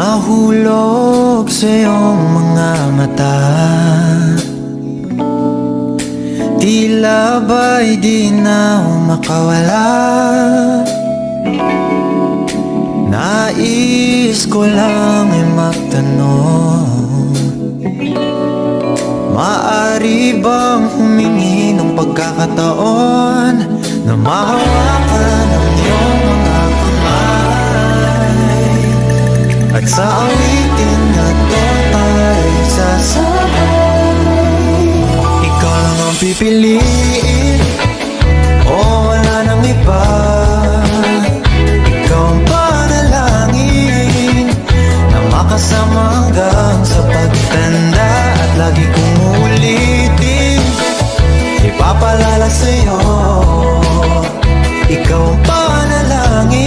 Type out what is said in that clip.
nahulog sa iyong mga mata. Tila ba'y di na makawala. Nais ko lang ay magtanong, maaari bang humingi ng pagkakataon na mahawakan ang iyong mga kamay, at sa awitin na to tayo sasabay. Ikaw lang ang pipiliin